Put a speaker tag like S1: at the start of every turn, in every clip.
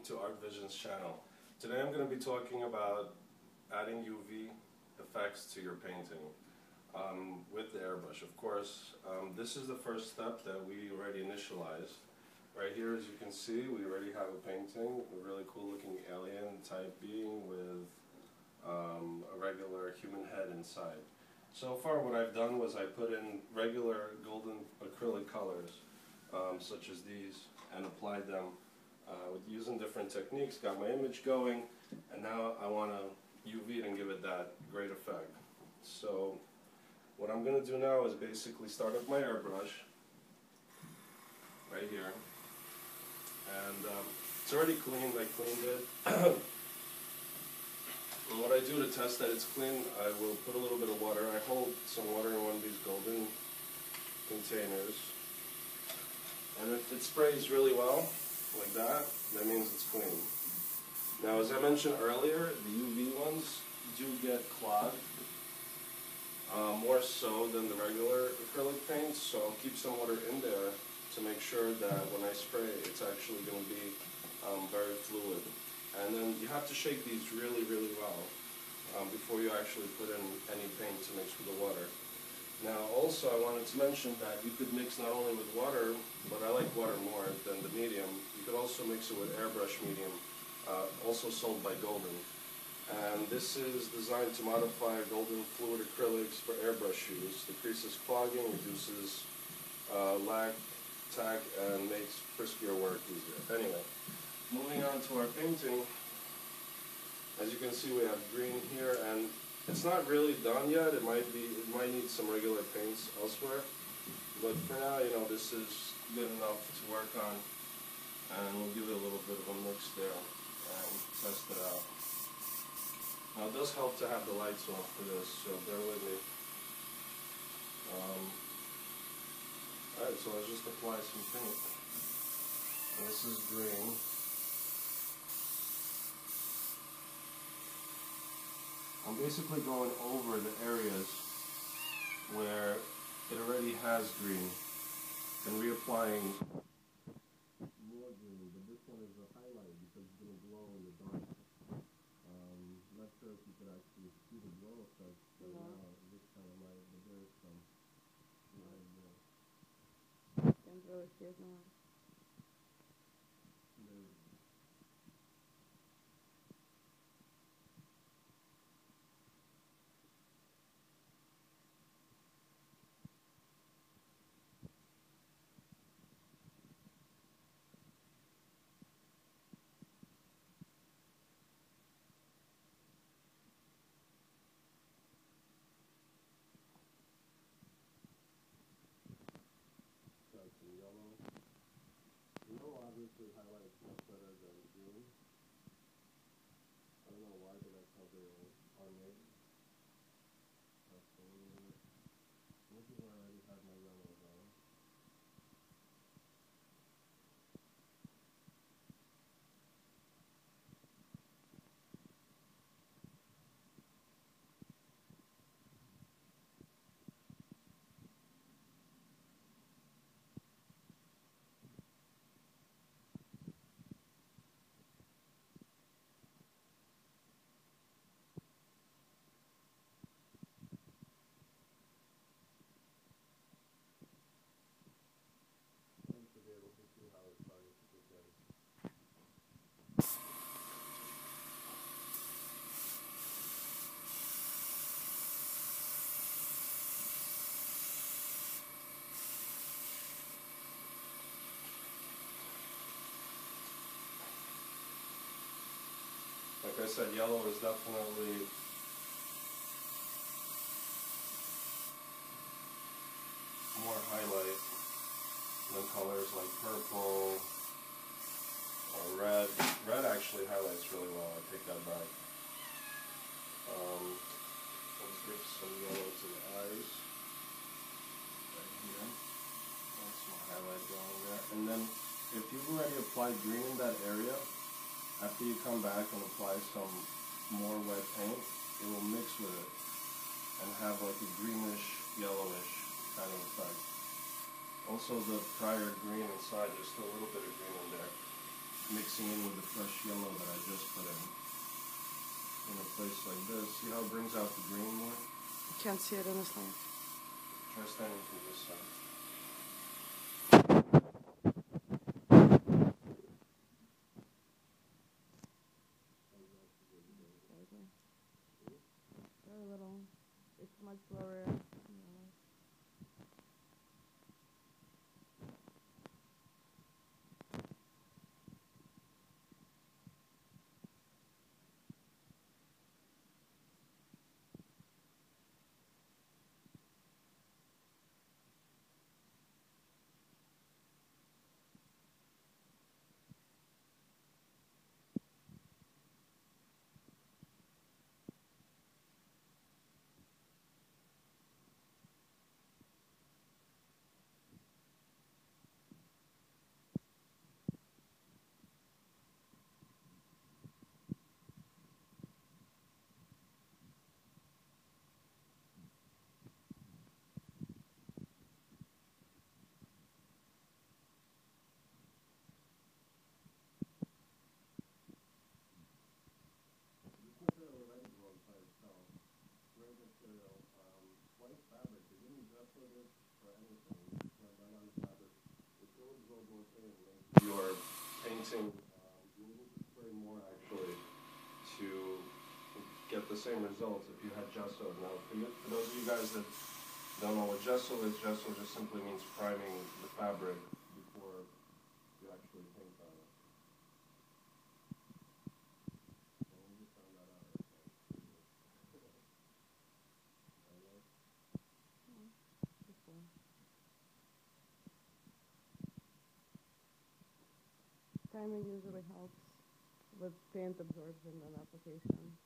S1: to Art Vision's channel. Today I'm going to be talking about adding UV effects to your painting with the airbrush. Of course, this is the first step that we already initialized. Right here, as you can see, we already have a painting, a really cool looking alien type being with a regular human head inside. So far what I've done was I put in regular golden acrylic colors, such as these, and applied them with using different techniques, got my image going, and now I want to UV it and give it that great effect. So what I'm going to do now is basically start up my airbrush right here, and it's already cleaned. I cleaned it. And what I do to test that it's clean, I will put a little bit of water. I hold some water in one of these golden containers, and if it sprays really well, like that means it's clean. Now, as I mentioned earlier, the UV ones do get clogged, more so than the regular acrylic paints, so I'll keep some water in there to make sure that when I spray, it's actually going to be very fluid. And then you have to shake these really, really well before you actually put in any paint to mix with the water. Now, also, I wanted to mention that you could mix not only with water, but I like water more than the medium. You could also mix it with Airbrush medium, also sold by Golden. And this is designed to modify golden fluid acrylics for airbrush use. Decreases clogging, reduces lag, tack, and makes crispier work easier. Anyway, moving on to our painting. As you can see, we have green here, and it's not really done yet. It might need some regular paints elsewhere, but for now, this is good enough to work on, and we'll give it a little bit of a mix there and test it out. Now, it does help to have the lights off for this, so bear with me. Alright, so let's just apply some paint. And this is green. I'm basically going over the areas where it already has green and reapplying more green, but this one is a highlight because it's going to glow in the dark. I'm not sure if you could actually see the glow effect right now. It looks kind of light, but there is some light there.
S2: Don't really see it now.
S1: Yellow obviously highlights much better than green. I don't know why, but that's how they are made. This is where I already have my yellows on. Like I said, yellow is definitely more highlight than colors like purple or red. Red actually highlights really well. I take that back. Let's give some yellow to the eyes. Right here. That's my highlight going there. And then if you've already applied green in that area, after you come back and apply some more wet paint, it will mix with it and have like a greenish, yellowish kind of effect. Also, the prior green inside, there's still a little bit of green in there. mixing in with the fresh yellow that I just put in a place like this. See how it brings out the green more?
S2: You can't see it in this light.
S1: Try standing from this side.
S2: Very little. It's much lower.
S1: White fabric, they didn't gesso this for anything. You just went right on the fabric. It will absorb more paint. You're painting, you need to spray more actually to get the same results if you had gesso. Now, for those of you guys that don't know what gesso just simply means priming the fabric before you actually paint on it. And we just found that out, I think.
S2: Timing usually helps with paint absorption and application.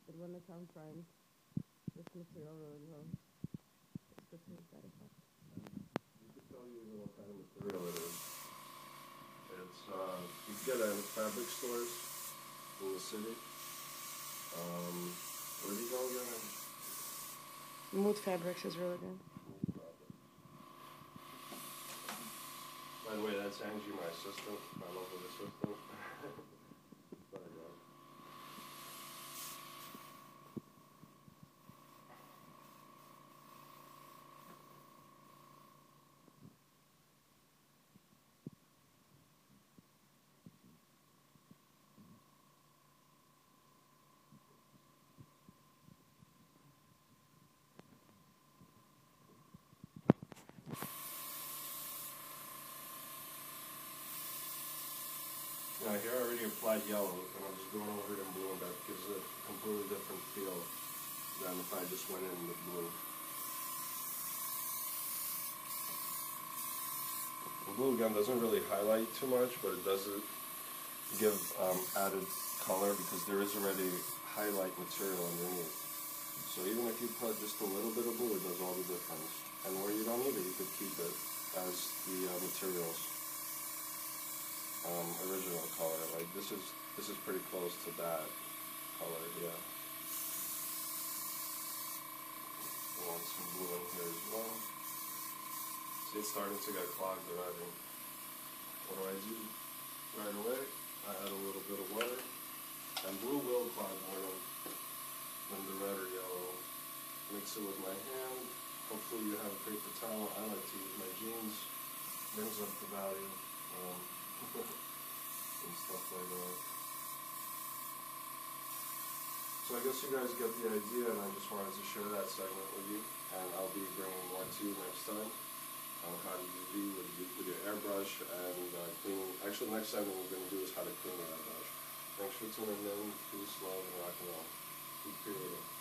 S2: But when it's unprimed, this material really will achieve that effect.
S1: You can tell you even what kind of material it is. It's, you can get it in fabric stores in the city. Where do you go again?
S2: Mood Fabrics is really good.
S1: By the way, that's Angie, my assistant, my local assistant. Sorry, guys. Now here I already applied yellow, and I'm just going over it in blue, and that gives it a completely different feel than if I just went in with blue. The blue again doesn't really highlight too much, but it does give added color because there is already highlight material underneath. So even if you put just a little bit of blue, it does all the difference. And where you don't need it, you could keep it as the materials. Original color, like this is pretty close to that color, yeah. I want some blue in here as well. See, it's starting to get clogged already. What do? Right away, I add a little bit of water, and blue will clog more than the red or yellow. Mix it with my hand. Hopefully you have a paper towel. I like to use my jeans. Brings up the value. And stuff like that. So I guess you guys get the idea, and I just wanted to share that segment with you, and I'll be bringing more to you next time on how to UV with your airbrush and cleaning. Actually, next time what we're going to do is how to clean your airbrush. Thanks for tuning in. Peace, love, and rock and roll. Keep creating.